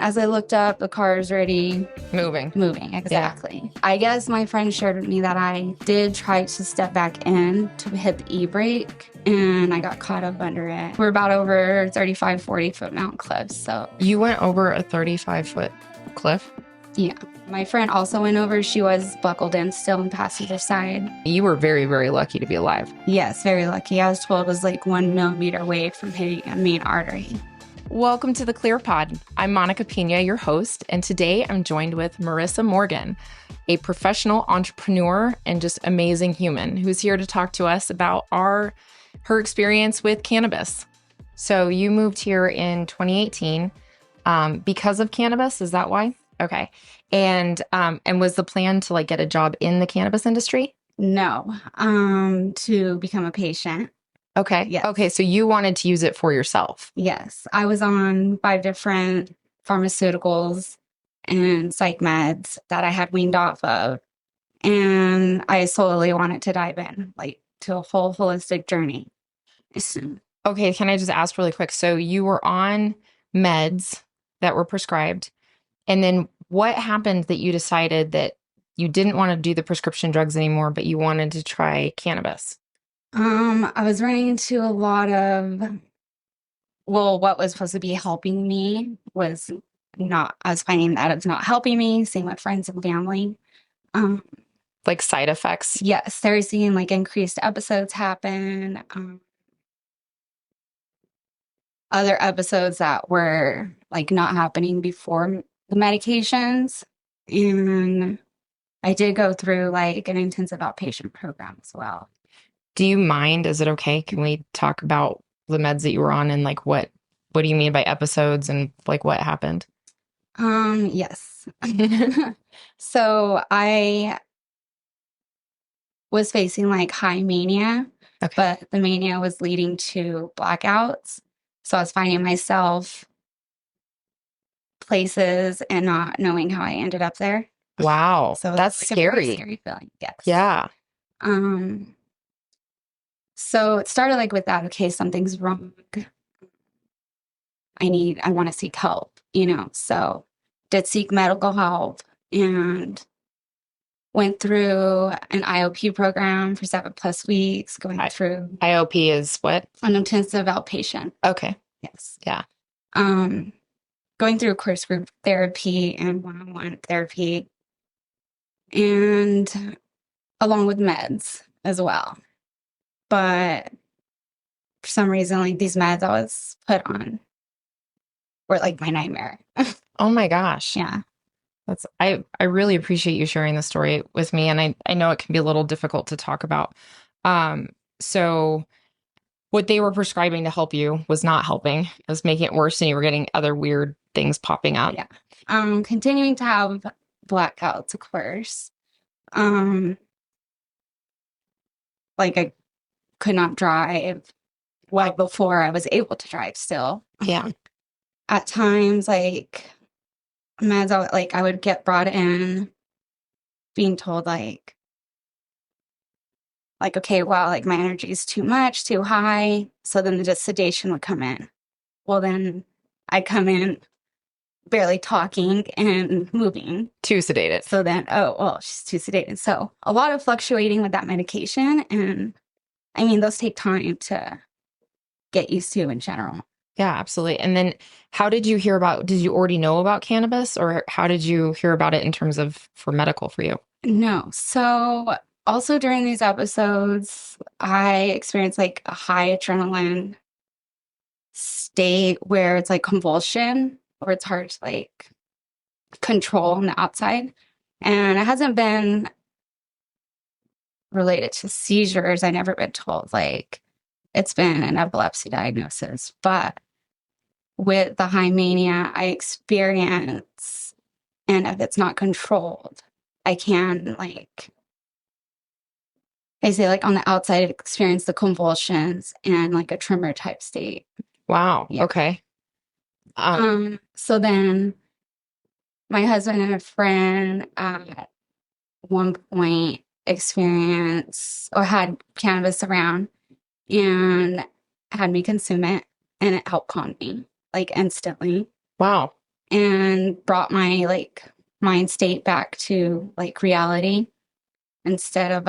As I looked up, the car is already Moving. exactly. I guess my friend shared with me that I did try to step back in to hit the e-brake and I got caught up under it. We're about over 35, 40-foot mountain cliffs, so. You went over a 35-foot cliff? Yeah. My friend also went over. She was buckled in still on the passenger side. You were very, very lucky to be alive. Yes, very lucky. I was told it was like 1 millimeter away from hitting a main artery. Welcome to the Clear Pod. I'm Monica Pena, your host, and today I'm joined with Marrisa Morgan, a professional entrepreneur and just amazing human who's here to talk to us about her experience with cannabis. So you moved here in 2018 because of cannabis, is that why? Okay. And was the plan to like get a job in the cannabis industry? No, to become a patient. Okay. Yes. Okay. So you wanted to use it for yourself. Yes. I was on 5 different pharmaceuticals and psych meds that I had weaned off of. And I solely wanted to dive in, like to a whole holistic journey. Okay. Can I just ask really quick? So you were on meds that were prescribed. And then what happened that you decided that you didn't want to do the prescription drugs anymore, but you wanted to try cannabis? I was running into a lot of, what was supposed to be helping me was not, I was finding that it's not helping me, same with friends and family. Like side effects? Yes, they're seeing like increased episodes happen. Other episodes that were like not happening before the medications. And I did go through like an intensive outpatient program as well. Do you mind? Is it okay? Can we talk about the meds that you were on and like what do you mean by episodes and like what happened? Yes. So I was facing like high mania, Okay. but the mania was leading to blackouts. So I was finding myself places and not knowing how I ended up there. Wow. So That's it's like a very scary. scary feeling. Yes. Yeah. So it started like with that, okay, something's wrong. I want to seek help, So did seek medical help and went through an IOP program for 7+ weeks, going through IOP is what? an intensive outpatient. Okay. Yes. Yeah. Going through course group therapy and one-on-one therapy, and along with meds as well. But for some reason, like these meds I was put on were like my nightmare. Oh my gosh. Yeah. I really appreciate you sharing the story with me. And I know it can be a little difficult to talk about. So what they were prescribing to help you was not helping. It was making it worse and you were getting other weird things popping up. Yeah. Continuing to have blackouts, of course. Like I could not drive. Well, before I was able to drive still. Yeah. At times, like meds, I would get brought in being told okay, well, like my energy is too much, too high. So then the sedation would come in. Well, then I'd come in barely talking and moving. Too sedated. So then, oh, well, she's too sedated. So a lot of fluctuating with that medication. And I mean, those take time to get used to in general. Yeah, absolutely. And then did you already know about cannabis or how did you hear about it in terms of for medical for you? No. So also during these episodes, I experienced like a high adrenaline state where it's like convulsion or it's hard to like control on the outside. And it hasn't been related to seizures. I never been told like it's been an epilepsy diagnosis, but with the high mania I experience, and if it's not controlled, I can I say like on the outside experience the convulsions and like a tremor type state. Wow. Yeah. Okay. So then my husband and a friend at one point experienced or had cannabis around and had me consume it, and it helped calm me like instantly. Wow. and brought my like mind state back to like reality instead of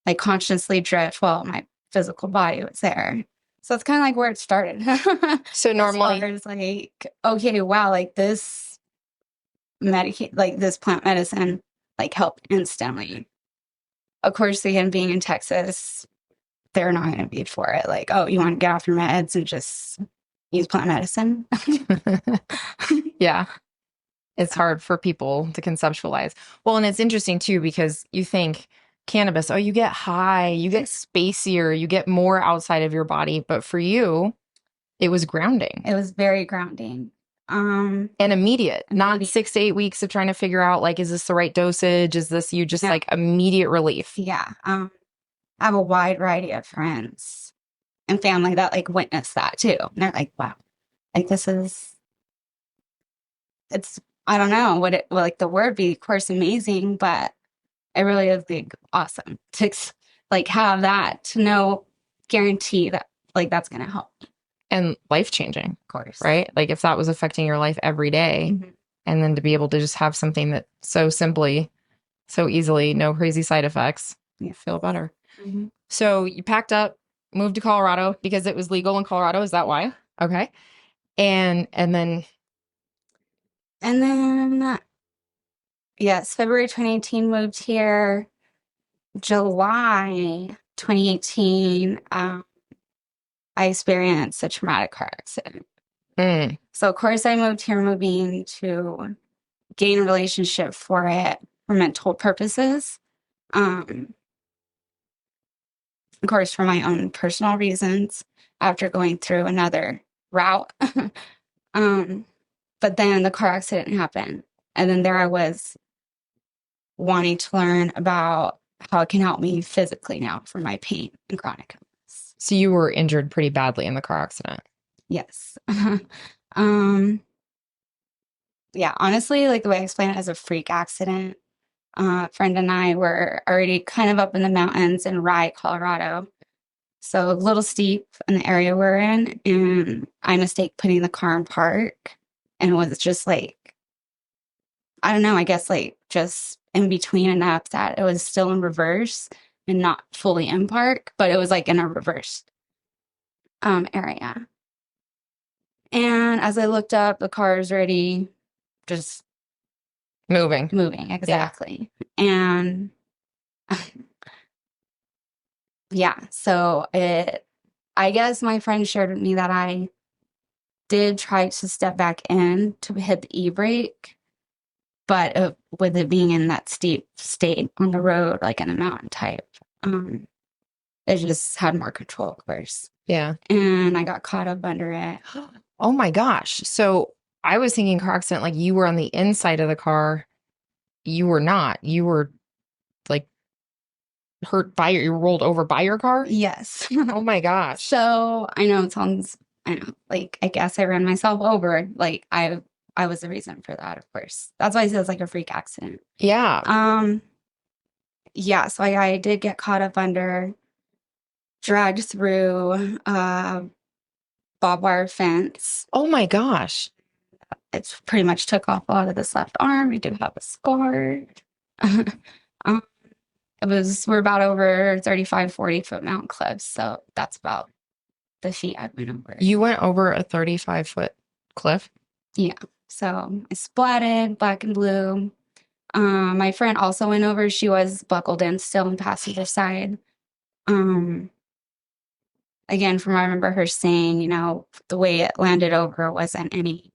like consciously drift while my physical body was there. So it's kind of like where it started. So As far normally, as like, okay, wow, like this like this plant medicine like helped instantly. Of course, again, being in Texas, they're not going to be for it. Like, oh, you want to get off your meds and just use plant medicine? yeah, it's hard for people to conceptualize. Well, and it's interesting too, because you think cannabis, oh, you get high, you get spacier, you get more outside of your body. But for you, it was grounding It was very grounding. and immediate, not Immediate. 6 to 8 weeks of trying to figure out, like, is this the right dosage? Is this you just No. like immediate relief? Yeah. I have a wide variety of friends and family that like witnessed that too. And they're like, wow, like this is, it's, I don't know what it, well, like the word be, of course, amazing, but it really is like awesome to like have that to know, guarantee that like that's going to help. And life changing, Of course. right? Like if that was affecting your life every day, Mhm. and then to be able to just have something that so simply, so easily, no crazy side effects, you feel better. Mhm. So you packed up, moved to Colorado because it was legal in Colorado. Is that why? Okay. And then And then, yes, February 2018 moved here. July 2018, I experienced a traumatic car accident. mm, So, of course, I moved here, moving to gain a relationship for it for mental purposes. Um, of course, for my own personal reasons after going through another route. um, but then the car accident happened. And then there I was wanting to learn about how it can help me physically now for my pain and chronic illness. so you were injured pretty badly in the car accident. Yes. um, yeah, honestly, like the way I explain it as a freak accident. A friend and I were already kind of up in the mountains in Rye, Colorado. So a little steep in the area we're in. And I mistake putting the car in park and was just like, I don't know, I guess like just in between enough that it was still in reverse and not fully in park, but it was like in a reverse area. And as I looked up, the car is already just Moving. moving. Exactly. And yeah, so I guess my friend shared with me that I did try to step back in to hit the e-brake, but with it being in that steep state on the road, like in a mountain type, it just had more control, of course. Yeah. And I got caught up under it. Oh my gosh. So I was thinking car accident, like you were on the inside of the car. You were not. You were like you were rolled over by your car? Yes. Oh my gosh. So I know it sounds, I know, like I guess I ran myself over. Like I was the reason for that, of course. That's why I said it's like a freak accident. Yeah. Yeah, so I did get caught up under, dragged through barbed wire fence. Oh my gosh. It pretty much took off a lot of this left arm. I do have a scar. um, we're about over 35, 40-foot mountain cliffs, so that's about the feet I went over. You went over a 35-foot cliff? Yeah. So I splatted black and blue. My friend also went over. She was buckled in still on the passenger side. Um, Again, from what I remember her saying, you know, the way it landed over wasn't any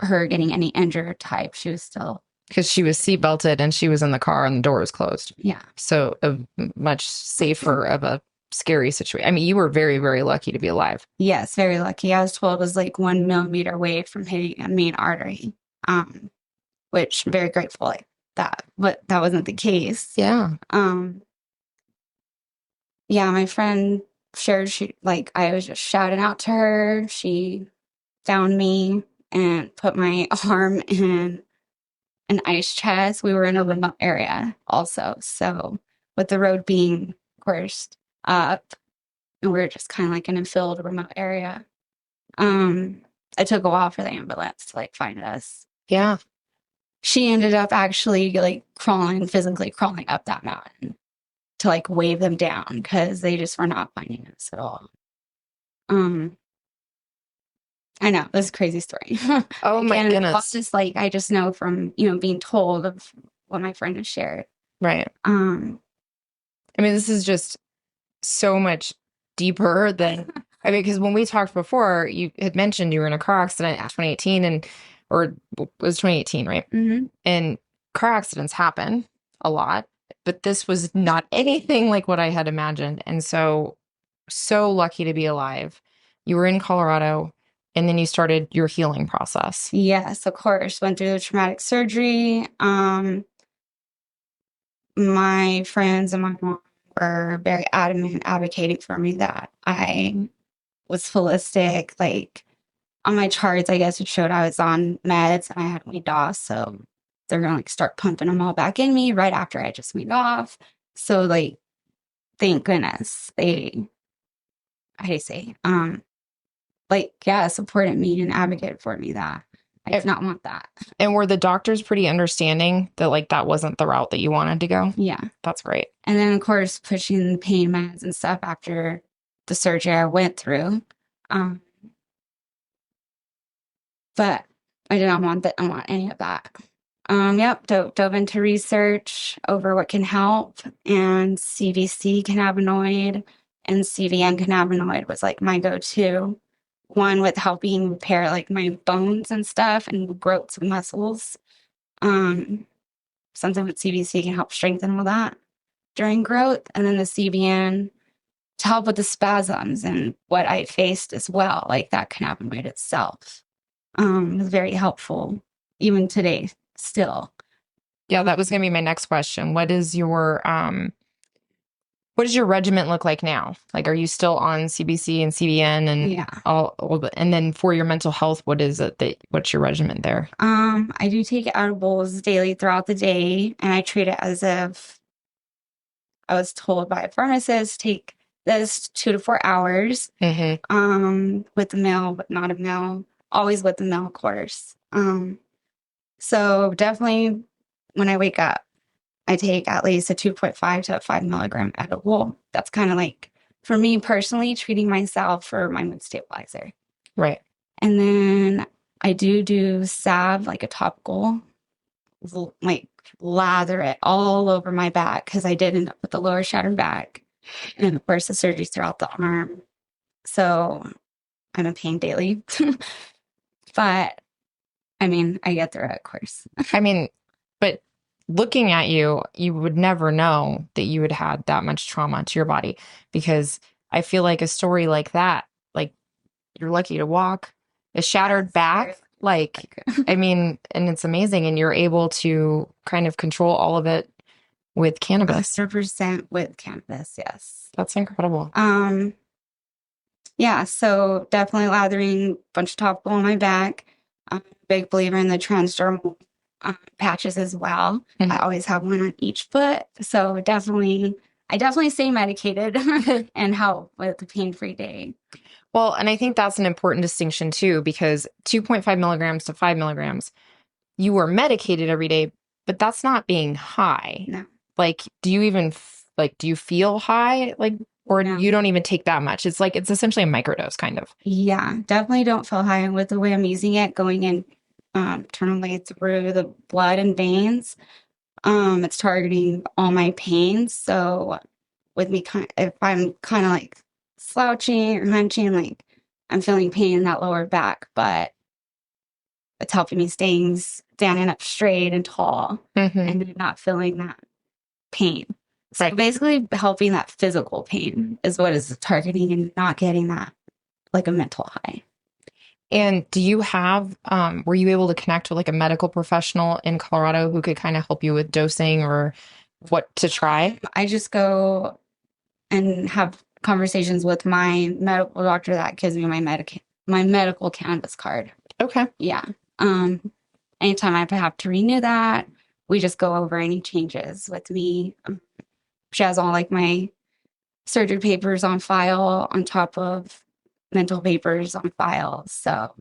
her getting any injured type. She was still, Because she was seat belted and she was in the car and the door was closed. yeah. So a much safer of a scary situation. I mean, you were very, very lucky to be alive. Yes, very lucky. I was told it was like 1 millimeter away from hitting a main artery, which I'm very grateful like that, but that wasn't the case. Yeah. Yeah, my friend shared, she like I was just shouting out to her. She found me and put my arm in an ice chest. We were in a remote area also. So with the road being, of course, up, and we were just kind of like in a filled remote area. it took a while for the ambulance to like find us. Yeah. She ended up actually like physically crawling up that mountain to like wave them down because they just were not finding us at all. Um, I know this is a crazy story. Oh my Again, it's all goodness. just like I just know from being told of what my friend has shared. Right. Um, I mean, this is just so much deeper than, I mean, because when we talked before, you had mentioned you were in a car accident in 2018 or it was 2018, right? mhm. And car accidents happen a lot, but this was not anything like what I had imagined. And so, so lucky to be alive. You were in Colorado and then you started your healing process. Yes, of course. Went through the traumatic surgery. My friends and my mom were very adamant advocating for me that I was holistic. Like on my charts, I guess it showed I was on meds and I had weaned off. So they're gonna like start pumping them all back in me right after I just weaned off. So like, thank goodness they, I hate to say, like yeah, supported me and advocated for me that I did not want that. And were the doctors pretty understanding that like that wasn't the route that you wanted to go? Yeah. That's great. And then of course pushing pain meds and stuff after the surgery I went through. Um, but I did not want that. I don't want any of that. Yep, dove into research over what can help, and CBC cannabinoid and CBN cannabinoid was like my go-to one with helping repair like my bones and stuff and growths of muscles. Um, Something with CBC can help strengthen all that during growth, and then the CBN to help with the spasms and what I faced as well, like that cannabinoid itself. Was very helpful even today still. Yeah, that was going to be my next question. What does your regimen look like now? Like, are you still on CBC and CBN and Yeah. and then for your mental health, what's your regimen there? I do take edibles daily throughout the day, and I treat it as if I was told by a pharmacist, take this 2 to 4 hours, with the meal, but not a meal, always with the meal, of course. So definitely when I wake up, I take at least a 2.5 to a 5 milligram edible. That's kind of like, for me personally, treating myself for my mood stabilizer. Right. And then I do salve, like a topical, like lather it all over my back because I did end up with the lower shattered back. And of course, the surgery throughout the arm. So I'm in pain daily. But I mean, I get through it, of course. I mean, but looking at you, you would never know that you had had that much trauma to your body because I feel like a story like that, like you're lucky to walk, a shattered back, like, I mean, and it's amazing. And you're able to kind of control all of it with cannabis. 100% with cannabis, yes. That's incredible. Yeah, so definitely lathering a bunch of topical on my back. I'm a big believer in the transdermal patches as well. I always have one on each foot. So I definitely stay medicated and help with the pain-free day. Well, and I think that's an important distinction too, because 2.5 milligrams to 5 milligrams, you are medicated every day, but that's not being high. No. Like, do you even do you feel high? Like, or No. you don't even take that much? It's like, it's essentially a microdose kind of. Yeah, definitely don't feel high. And with the way I'm using it, going in internally through the blood and veins, it's targeting all my pains. So with me, if I'm kind of like slouching or hunching, like I'm feeling pain in that lower back, but it's helping me standing up straight and tall and not feeling that pain. So basically helping that physical pain is what is targeting and not getting that like a mental high. And do you have, were you able to connect with like a medical professional in Colorado who could kind of help you with dosing or what to try? I just go and have conversations with my medical doctor that gives me my medical cannabis card. Okay. Yeah. Anytime I have to renew that, we just go over any changes with me. She has all like my surgery papers on file on top of mental papers on file. So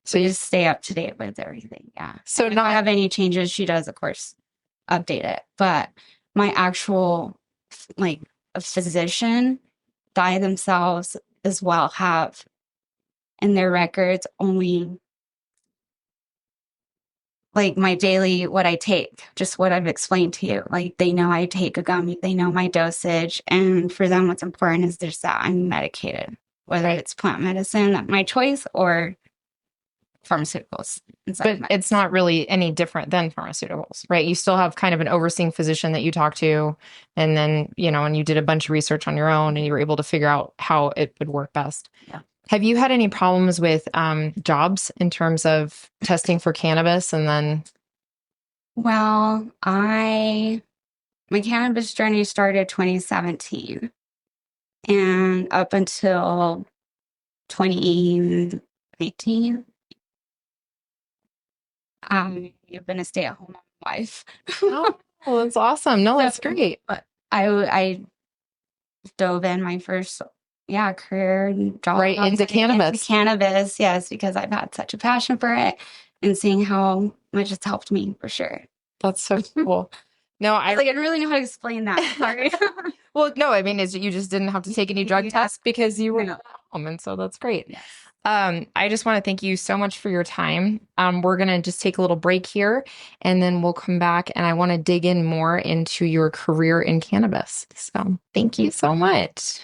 So We you, just stay up to date with everything. Yeah. so And if I not have any changes, she does, of course, update it. But my actual, like, a physician, they themselves as well have in their records only like my daily what I take, just what I've explained to you. Like they know I take a gummy, they know my dosage, and for them, what's important is just that I'm medicated, whether right. it's plant medicine, my choice, or pharmaceuticals and But it's supplements. not really any different than pharmaceuticals, right? You still have kind of an overseeing physician that you talk to, and then, and you did a bunch of research on your own and you were able to figure out how it would work best. Yeah. Have you had any problems with jobs in terms of testing for cannabis? And then, Well, my cannabis journey started 2017, and up until 2018, I've been a stay-at-home wife. oh, that's awesome. No, So, that's great. but I dove in my first, yeah, career and job Right into into cannabis. cannabis. Yes, because I've had such a passion for it and seeing how much it's helped me for sure. That's so cool. No, I didn't really know how to explain that. Sorry. well, no, I mean, is you just didn't have to take any drug Yeah. tests because you were Yeah. at home, and so that's great. Yes. I just want to thank you so much for your time. We're gonna just take a little break here, and then we'll come back, and I want to dig in more into your career in cannabis. So, thank you so much.